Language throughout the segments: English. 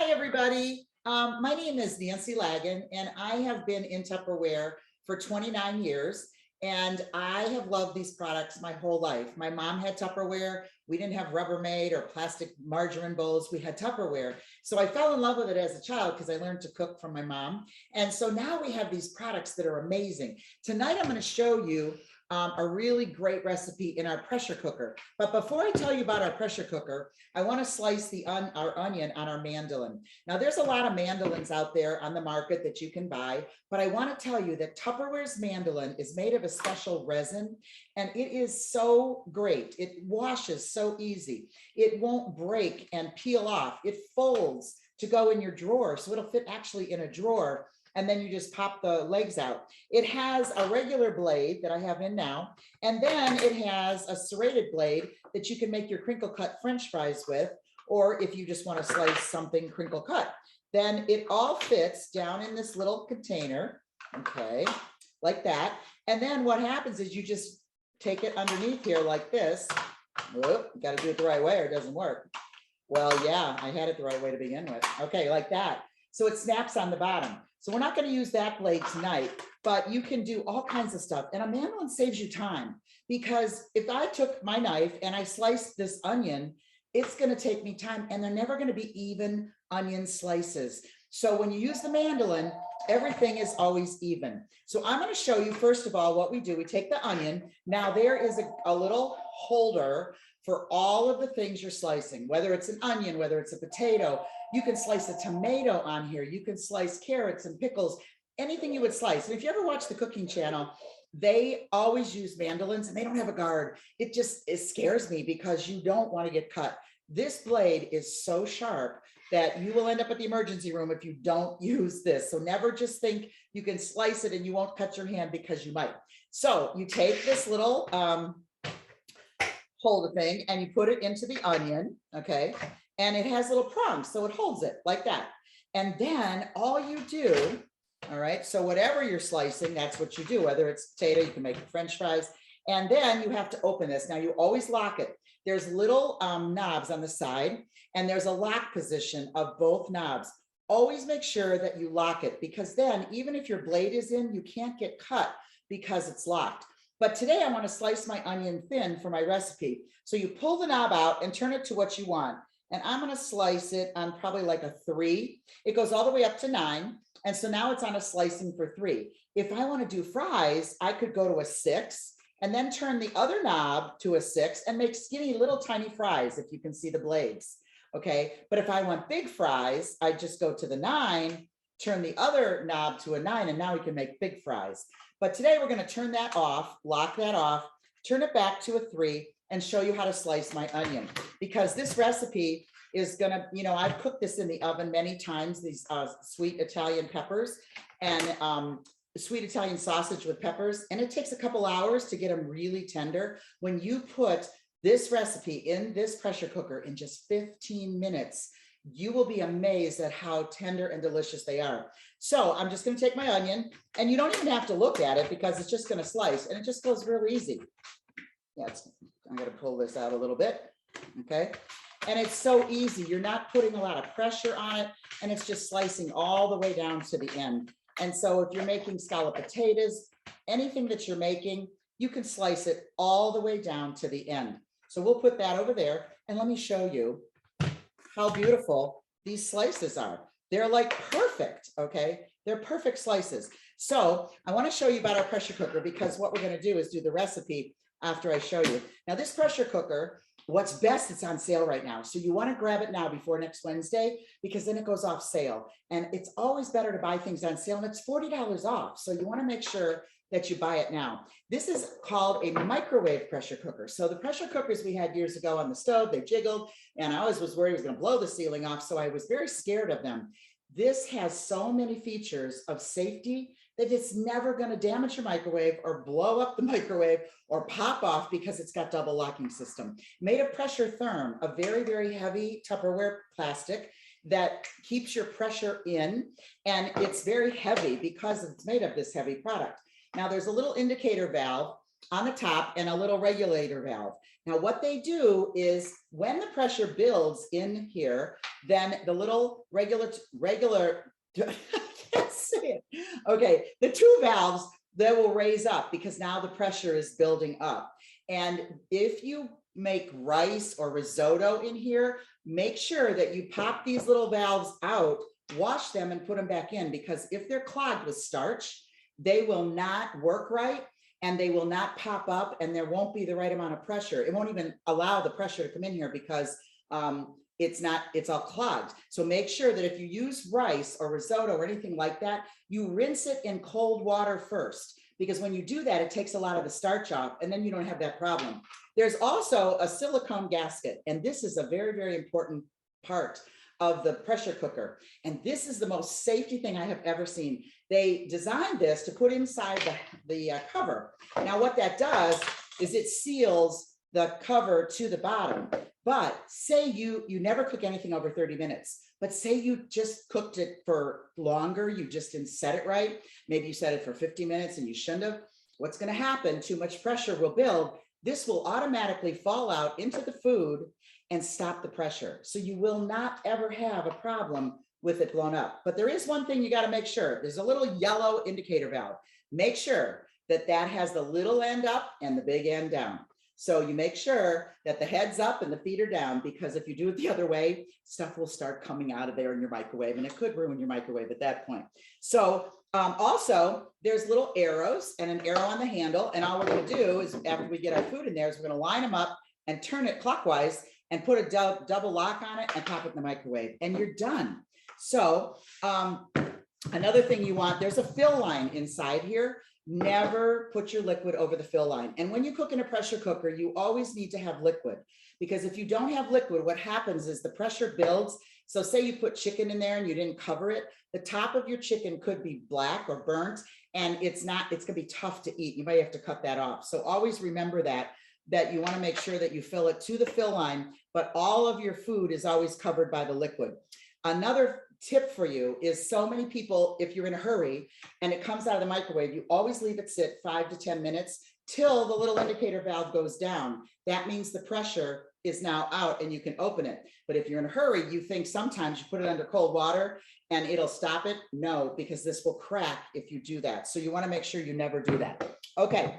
Hi, everybody. My name is Nancy Laggan, and I have been in Tupperware for 29 years, and I have loved these products my whole life. My mom had Tupperware. We didn't have Rubbermaid or plastic margarine bowls. We had Tupperware. So I fell in love with it as a child because I learned to cook from my mom. And so now we have these products that are amazing. Tonight, I'm going to show you a really great recipe in our pressure cooker. But before I tell you about our pressure cooker, I want to slice our onion on our mandolin. Now, there's a lot of mandolins out there on the market that you can buy, but I want to tell you that Tupperware's mandolin is made of a special resin, and it is so great. It washes so easy. It won't break and peel off. It folds to go in your drawer, so it'll fit actually in a drawer, and then you just pop the legs out. It has a regular blade that I have in now, and then it has a serrated blade that you can make your crinkle cut French fries with, or if you just want to slice something crinkle cut. Then it all fits down in this little container, okay, like that. And then what happens is you just take it underneath here like this. Whoop, got to do it the right way or it doesn't work. Well, yeah, I had it the right way to begin with. Okay, like that. So it snaps on the bottom. So we're not going to use that blade tonight, but you can do all kinds of stuff. And a mandolin saves you time, because if I took my knife and I sliced this onion, it's going to take me time, and they're never going to be even onion slices. So when you use the mandolin, everything is always even. So I'm going to show you, first of all, what we do. We take the onion. Now there is a little holder for all of the things you're slicing, whether it's an onion, whether it's a potato. You can slice a tomato on here. You can slice carrots and pickles, anything you would slice. And if you ever watch the cooking channel, they always use mandolins and they don't have a guard. It scares me because you don't want to get cut. This blade is so sharp that you will end up at the emergency room if you don't use this. So never just think you can slice it and you won't cut your hand, because you might. So you take this little holder thing and you put it into the onion, okay? And it has little prongs, so it holds it like that. And then all you do, all right, so whatever you're slicing, that's what you do. Whether it's potato, you can make French fries. And then you have to open this. Now you always lock it. There's little knobs on the side, and there's a lock position of both knobs. Always make sure that you lock it, because then even if your blade is in, you can't get cut because it's locked. But today I want to slice my onion thin for my recipe. So you pull the knob out and turn it to what you want. And I'm going to slice it on probably like a 3. It goes all the way up to 9. And so now it's on a slicing for 3. If I want to do fries, I could go to a 6 and then turn the other knob to a 6 and make skinny little tiny fries, if you can see the blades. Okay. But if I want big fries, I just go to the 9, turn the other knob to a 9, and now we can make big fries. But today we're going to turn that off, lock that off, turn it back to a 3, and show you how to slice my onion, because this recipe is gonna, I've cooked this in the oven many times, these sweet Italian peppers and sweet Italian sausage with peppers, and it takes a couple hours to get them really tender. When you put this recipe in this pressure cooker in just 15 minutes, you will be amazed at how tender and delicious they are. So I'm just going to take my onion, and you don't even have to look at it because it's just going to slice, and it just goes real easy. Yeah, I'm going to pull this out a little bit. Okay. And it's so easy. You're not putting a lot of pressure on it, and it's just slicing all the way down to the end. And so if you're making scalloped potatoes, anything that you're making, you can slice it all the way down to the end. So we'll put that over there, and let me show you how beautiful these slices are. They're like perfect, okay? They're perfect slices. So I want to show you about our pressure cooker, because what we're going to do is do the recipe after I show you. Now this pressure cooker, what's best, it's on sale right now. So you want to grab it now before next Wednesday, because then it goes off sale. And it's always better to buy things on sale, and it's $40 off. So you want to make sure that you buy it now. This is called a microwave pressure cooker. So the pressure cookers we had years ago on the stove, they jiggled, and I always was worried it was going to blow the ceiling off. So I was very scared of them. This has so many features of safety that it's never going to damage your microwave or blow up the microwave or pop off, because it's got double locking system. Made of pressure therm, a very, very heavy Tupperware plastic that keeps your pressure in, and it's very heavy because it's made of this heavy product. Now there's a little indicator valve on the top and a little regulator valve. Now what they do is when the pressure builds in here, then the little regular, I can't say it. Okay, the two valves, they will raise up because now the pressure is building up. And if you make rice or risotto in here, make sure that you pop these little valves out, wash them and put them back in, because if they're clogged with starch, they will not work right and they will not pop up and there won't be the right amount of pressure. It won't even allow the pressure to come in here because it's all clogged. So make sure that if you use rice or risotto or anything like that, you rinse it in cold water first, because when you do that, it takes a lot of the starch off and then you don't have that problem. There's also a silicone gasket, and this is a very, very important part of the pressure cooker. And this is the most safety thing I have ever seen. They designed this to put inside the cover. Now what that does is it seals the cover to the bottom. But say you never cook anything over 30 minutes, but say you just cooked it for longer, you just didn't set it right. Maybe you set it for 50 minutes and you shouldn't have. What's going to happen? Too much pressure will build. This will automatically fall out into the food and stop the pressure. So you will not ever have a problem with it blown up. But there is one thing you got to make sure. There's a little yellow indicator valve. Make sure that that has the little end up and the big end down. So you make sure that the head's up and the feet are down, because if you do it the other way, stuff will start coming out of there in your microwave and it could ruin your microwave at that point. So also there's little arrows and an arrow on the handle. And all we're going to do is, after we get our food in there, is we're going to line them up and turn it clockwise and put a double lock on it and pop it in the microwave and you're done. So another thing you want, there's a fill line inside here. Never put your liquid over the fill line. And when you cook in a pressure cooker, you always need to have liquid, because if you don't have liquid, what happens is the pressure builds. So say you put chicken in there and you didn't cover it, the top of your chicken could be black or burnt, and it's gonna be tough to eat. You might have to cut that off. So always remember that you wanna make sure that you fill it to the fill line, but all of your food is always covered by the liquid. Another tip for you is, so many people, if you're in a hurry and it comes out of the microwave, you always leave it sit 5 to 10 minutes till the little indicator valve goes down. That means the pressure is now out and you can open it. But if you're in a hurry, you think sometimes you put it under cold water and it'll stop it. No, because this will crack if you do that. So you want to make sure you never do that. Okay.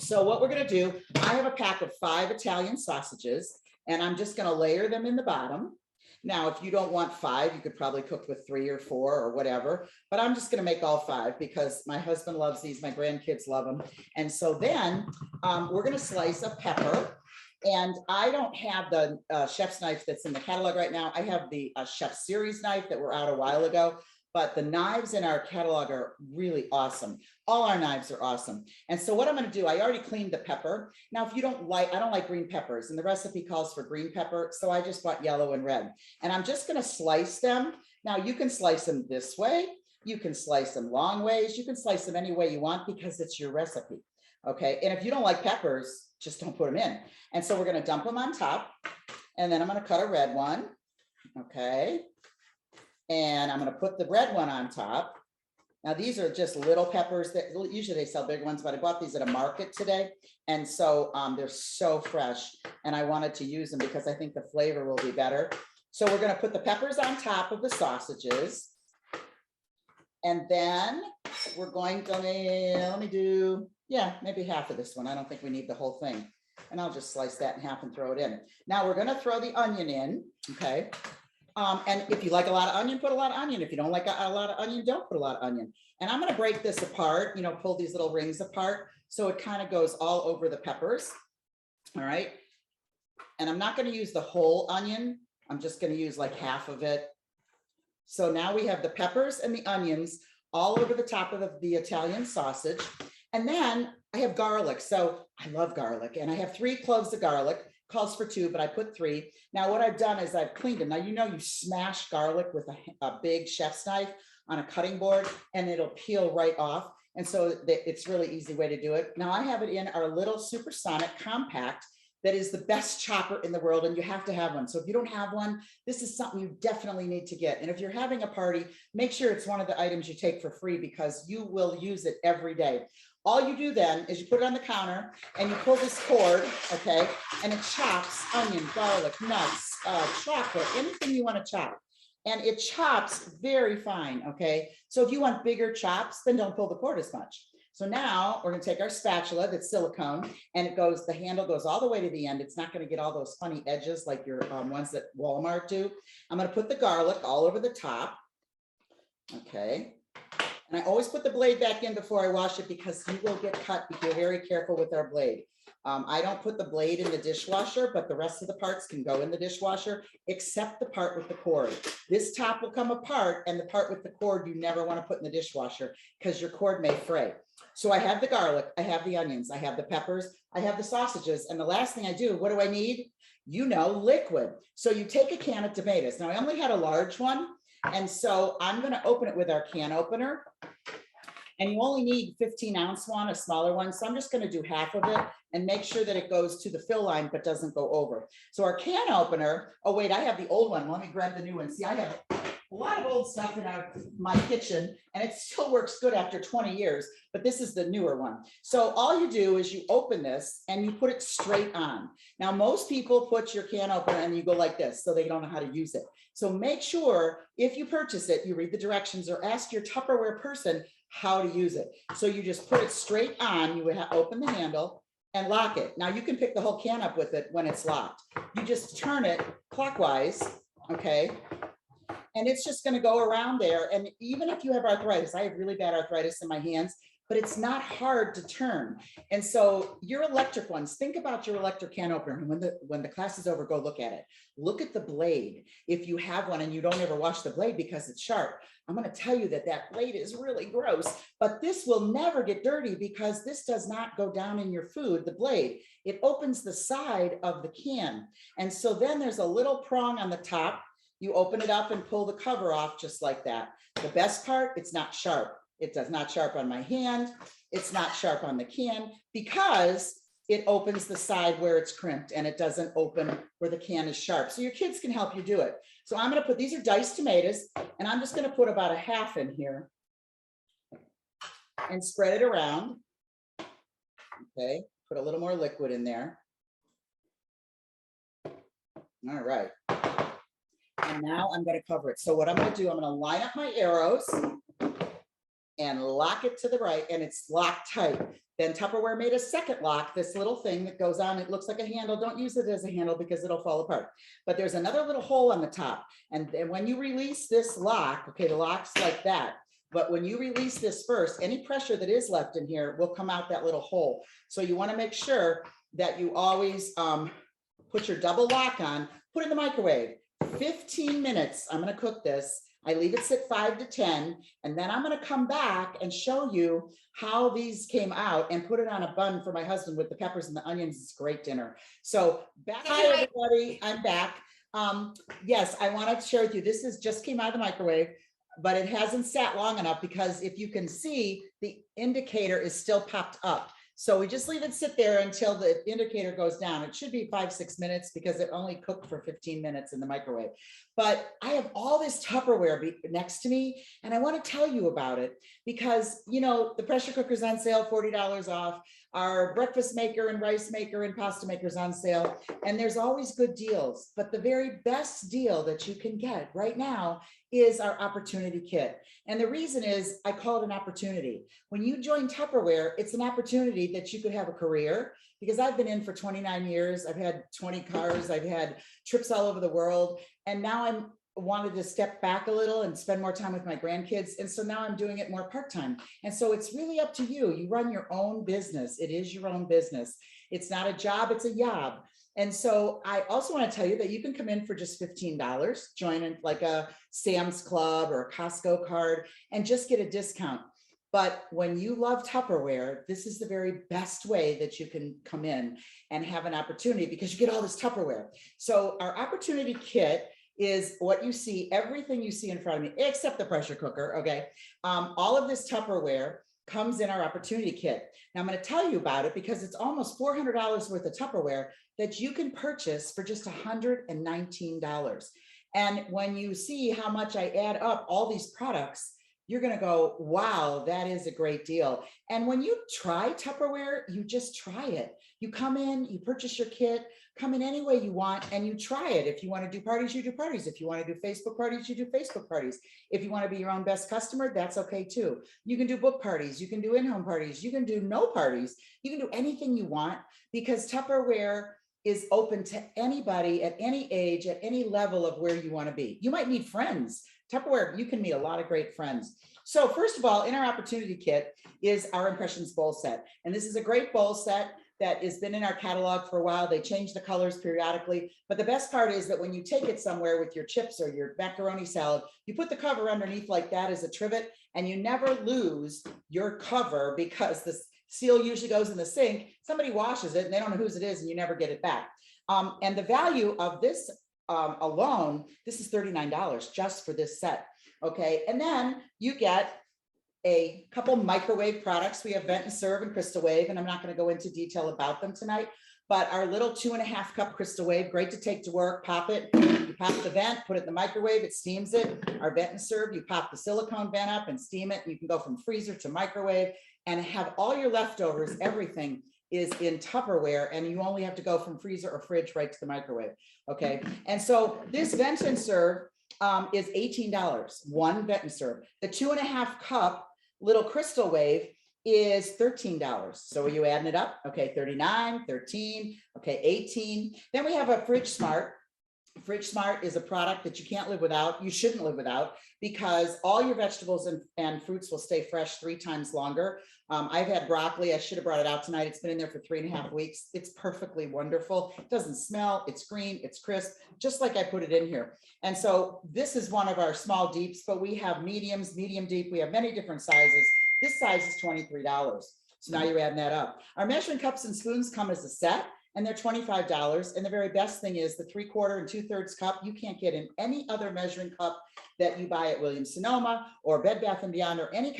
So what we're going to do, I have a pack of 5 Italian sausages and I'm just going to layer them in the bottom. Now, if you don't want 5, you could probably cook with 3 or 4 or whatever, but I'm just going to make all 5 because my husband loves these. My grandkids love them. And so then we're going to slice a pepper, and I don't have the chef's knife that's in the catalog right now. I have the chef series knife that were out a while ago, but the knives in our catalog are really awesome. All our knives are awesome. And so what I'm going to do, I already cleaned the pepper. Now, if you don't like, I don't like green peppers, and the recipe calls for green pepper, so I just bought yellow and red. And I'm just going to slice them. Now, you can slice them this way. You can slice them long ways. You can slice them any way you want because it's your recipe. Okay. And if you don't like peppers, just don't put them in. And so we're going to dump them on top. And then I'm going to cut a red one. Okay. And I'm going to put the red one on top. Now, these are just little peppers that usually they sell big ones, but I bought these at a market today. And so they're so fresh and I wanted to use them because I think the flavor will be better. So we're going to put the peppers on top of the sausages. And then we're going to, let me do, maybe half of this one. I don't think we need the whole thing. And I'll just slice that in half and throw it in. Now we're going to throw the onion in. Okay. And if you like a lot of onion, put a lot of onion. If you don't like a lot of onion, don't put a lot of onion. And I'm going to break this apart, pull these little rings apart. So it kind of goes all over the peppers. All right. And I'm not going to use the whole onion. I'm just going to use like half of it. So now we have the peppers and the onions all over the top of the Italian sausage. And then I have garlic. So I love garlic, and I have 3 cloves of garlic. Calls for 2, but I put 3. Now what I've done is I've cleaned them. Now, you smash garlic with a big chef's knife on a cutting board and it'll peel right off. And so it's really easy way to do it. Now I have it in our little supersonic compact that is the best chopper in the world, and you have to have one. So if you don't have one, this is something you definitely need to get. And if you're having a party, make sure it's one of the items you take for free because you will use it every day. All you do then is you put it on the counter and you pull this cord, okay? And it chops onion, garlic, nuts, chocolate, anything you want to chop. And it chops very fine, okay? So if you want bigger chops, then don't pull the cord as much. So now we're gonna take our spatula that's silicone, and it goes, the handle goes all the way to the end. It's not gonna get all those funny edges like your ones that Walmart do. I'm gonna put the garlic all over the top, okay? And I always put the blade back in before I wash it because you will get cut. Be very careful with our blade. I don't put the blade in the dishwasher, but the rest of the parts can go in the dishwasher, except the part with the cord. This top will come apart, and the part with the cord you never want to put in the dishwasher because your cord may fray. So I have the garlic, I have the onions, I have the peppers, I have the sausages, and the last thing I do, what do I need? You know, liquid. So you take a can of tomatoes. Now I only had a large one, and so I'm going to open it with our can opener. And you only need 15-ounce one, a smaller one. So I'm just going to do half of it and make sure that it goes to the fill line, but doesn't go over. So our can opener, oh wait, I have the old one. Let me grab the new one. See, I have a lot of old stuff in my kitchen, and it still works good after 20 years, but this is the newer one. So all you do is you open this and you put it straight on. Now, most people put your can opener and you go like this, so they don't know how to use it. So make sure if you purchase it, you read the directions or ask your Tupperware person how to use it. So you just put it straight on, you would open the handle and lock it. Now you can pick the whole can up with it when it's locked. You just turn it clockwise, okay? And it's just gonna go around there. And even if you have arthritis, I have really bad arthritis in my hands, but it's not hard to turn. And so your electric ones, think about your electric can opener. And when the class is over, go look at it. Look at the blade. If you have one and you don't ever wash the blade because it's sharp, I'm going to tell you that that blade is really gross, but this will never get dirty because this does not go down in your food, the blade. It opens the side of the can. And so then there's a little prong on the top. You open it up and pull the cover off just like that. The best part, it's not sharp. It does not sharp on my hand. It's not sharp on the can because it opens the side where it's crimped and it doesn't open where the can is sharp. So your kids can help you do it. So I'm going to put, these are diced tomatoes, and I'm just going to put about a half in here and spread it around. Okay, put a little more liquid in there. All right. And now I'm going to cover it. So what I'm going to do, I'm going to line up my arrows and lock it to the right, and it's locked tight. Then Tupperware made a second lock, this little thing that goes on. It looks like a handle. Don't use it as a handle because it'll fall apart. But there's another little hole on the top. And when you release this lock, okay, the lock's like that. But when you release this first, any pressure that is left in here will come out that little hole. So you want to make sure that you always put your double lock on, put it in the microwave. 15 minutes, I'm going to cook this. I leave it sit 5 to 10, and then I'm going to come back and show you how these came out and put it on a bun for my husband with the peppers and the onions. It's great dinner. So back, hi everybody, I'm back. Yes, I wanted to share with you, this is just came out of the microwave, but it hasn't sat long enough because if you can see, the indicator is still popped up. So we just leave it sit there until the indicator goes down. It should be 5-6 minutes because it only cooked for 15 minutes in the microwave. But I have all this Tupperware next to me, and I want to tell you about it because, you know, the pressure cooker's on sale, $40 off. Our breakfast maker and rice maker and pasta maker's on sale, and there's always good deals. But the very best deal that you can get right now is our opportunity kit. And the reason is I call it an opportunity. When you join Tupperware, it's an opportunity that you could have a career, because I've been in for 29 years. I've had 20 cars. I've had trips all over the world. And now I'm wanted to step back a little and spend more time with my grandkids. And so now I'm doing it more part-time. And so it's really up to you. You run your own business. It is your own business. It's not a job, it's a job. And so I also want to tell you that you can come in for just $15, join in like a Sam's Club or a Costco card and just get a discount. But when you love Tupperware, this is the very best way that you can come in and have an opportunity because you get all this Tupperware. So our opportunity kit is what you see, everything you see in front of me, except the pressure cooker, okay? All of this Tupperware comes in our opportunity kit. Now I'm gonna tell you about it because it's almost $400 worth of Tupperware that you can purchase for just $119. And when you see how much I add up all these products, you're going to go, wow, that is a great deal. And when you try Tupperware, you just try it. You come in, you purchase your kit, come in any way you want, and you try it. If you want to do parties, you do parties. If you want to do Facebook parties, you do Facebook parties. If you want to be your own best customer, that's okay too. You can do book parties, you can do in-home parties, you can do no parties, you can do anything you want, because Tupperware is open to anybody at any age, at any level of where you want to be. You might need friends. Tupperware, you can meet a lot of great friends. So first of all, in our opportunity kit is our Impressions bowl set. And this is a great bowl set that has been in our catalog for a while. They change the colors periodically. But the best part is that when you take it somewhere with your chips or your macaroni salad, you put the cover underneath like that as a trivet, and you never lose your cover because the seal usually goes in the sink. Somebody washes it and they don't know whose it is and you never get it back. And the value of this alone, this is $39 just for this set. Okay, and then you get a couple microwave products. We have Vent and Serve and Crystal Wave, and I'm not going to go into detail about them tonight, but our little 2.5 cup Crystal Wave, great to take to work. Pop it, you pop the vent, put it in the microwave, it steams it. Our Vent and Serve, you pop the silicone vent up and steam it. You can go from freezer to microwave and have all your leftovers. Everything is in Tupperware, and you only have to go from freezer or fridge right to the microwave. Okay, and so this Vent and Serve is $18, one Vent and Serve. The 2.5 cup little Crystal Wave is $13. So are you adding it up? Okay, 39, 13, okay, 18. Then we have a Fridge Smart. Fridge Smart is a product that you can't live without. You shouldn't live without, because all your vegetables and fruits will stay fresh 3 times longer. I've had broccoli. I should have brought it out tonight. It's been in there for 3.5 weeks. It's perfectly wonderful. It doesn't smell. It's green. It's crisp, just like I put it in here. And so this is one of our small deeps, but we have mediums, medium deep. We have many different sizes. This size is $23. So now you're adding that up. Our measuring cups and spoons come as a set, and they're $25. And the very best thing is the 3/4 and 2/3 cup you can't get in any other measuring cup that you buy at Williams-Sonoma or Bed Bath & Beyond, or any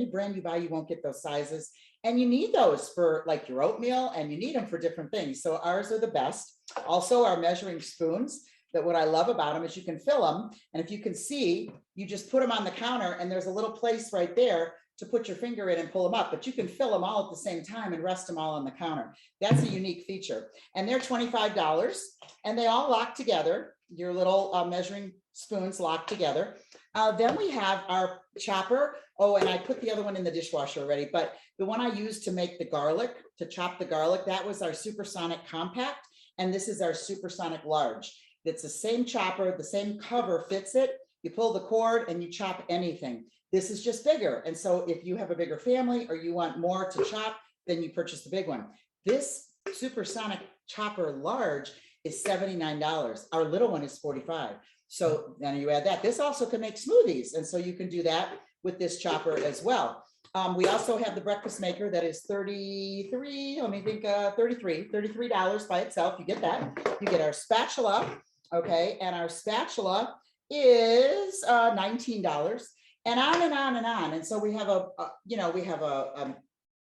brand you buy. You won't get those sizes, and you need those for like your oatmeal, and you need them for different things. So ours are the best. Also, our measuring spoons, that what I love about them is you can fill them, and if you can see, you just put them on the counter, and there's a little place right there to put your finger in and pull them up, but you can fill them all at the same time and rest them all on the counter. That's a unique feature. And they're $25, and they all lock together. Your little measuring spoons lock together. Then we have our chopper. Oh, and I put the other one in the dishwasher already, but the one I used to make the garlic, to chop the garlic, that was our Supersonic Compact. And this is our Supersonic Large. It's the same chopper, the same cover fits it. You pull the cord and you chop anything. This is just bigger. And so if you have a bigger family or you want more to chop, then you purchase the big one. This Supersonic Chopper Large is $79. Our little one is $45. So then you add that. This also can make smoothies. And so you can do that with this chopper as well. We also have the breakfast maker that is $33 by itself. You get that. You get our spatula. Okay. And our spatula is $19. And on and on and on. And so we have a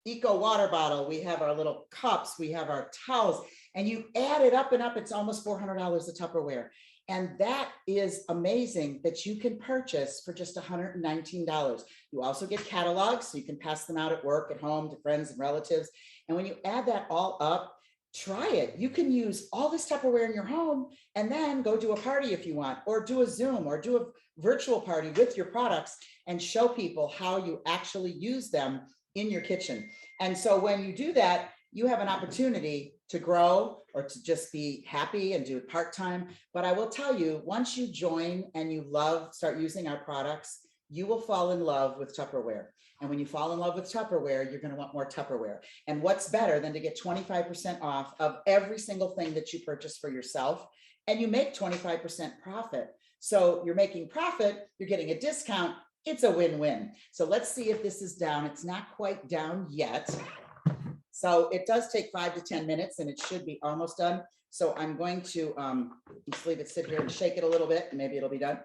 eco water bottle. We have our little cups. We have our towels. And you add it up and up, it's almost $400 of Tupperware. And that is amazing that you can purchase for just $119. You also get catalogs, so you can pass them out at work, at home, to friends and relatives. And when you add that all up, try it. You can use all this Tupperware in your home and then go do a party if you want, or do a Zoom, or do a virtual party with your products and show people how you actually use them in your kitchen. And so when you do that, you have an opportunity to grow or to just be happy and do it part-time. But I will tell you, once you join and you start using our products, you will fall in love with Tupperware. And when you fall in love with Tupperware, you're going to want more Tupperware. And what's better than to get 25% off of every single thing that you purchase for yourself, and you make 25% profit. So you're making profit, you're getting a discount. It's a win-win. So let's see if this is down. It's not quite down yet. So it does take 5 to 10 minutes, and it should be almost done. So I'm going to just leave it sit here and shake it a little bit, and maybe it'll be done.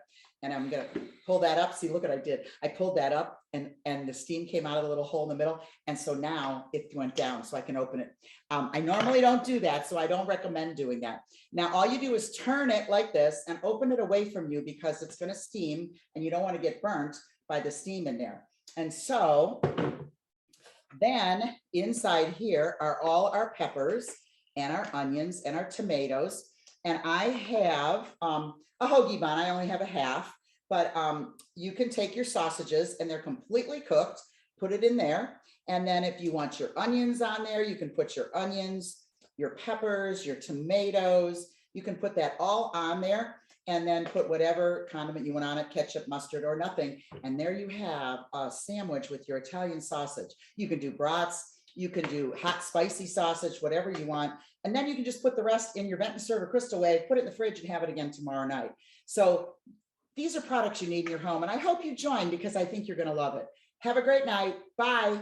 And I'm going to pull that up. See, look what I did. I pulled that up, and the steam came out of the little hole in the middle. And so now it went down, so I can open it. I normally don't do that, so I don't recommend doing that. Now, all you do is turn it like this and open it away from you, because it's going to steam and you don't want to get burnt. by the steam in there. And so then inside here are all our peppers and our onions and our tomatoes. And I have a hoagie bun. I only have a half, but you can take your sausages and they're completely cooked, put it in there. And then if you want your onions on there, you can put your onions, your peppers, your tomatoes, you can put that all on there and then put whatever condiment you want on it, ketchup, mustard, or nothing. And there you have a sandwich with your Italian sausage. You can do brats, you can do hot, spicy sausage, whatever you want. And then you can just put the rest in your Vent and Serve or Crystal Wave, put it in the fridge and have it again tomorrow night. So these are products you need in your home. And I hope you join because I think you're going to love it. Have a great night. Bye.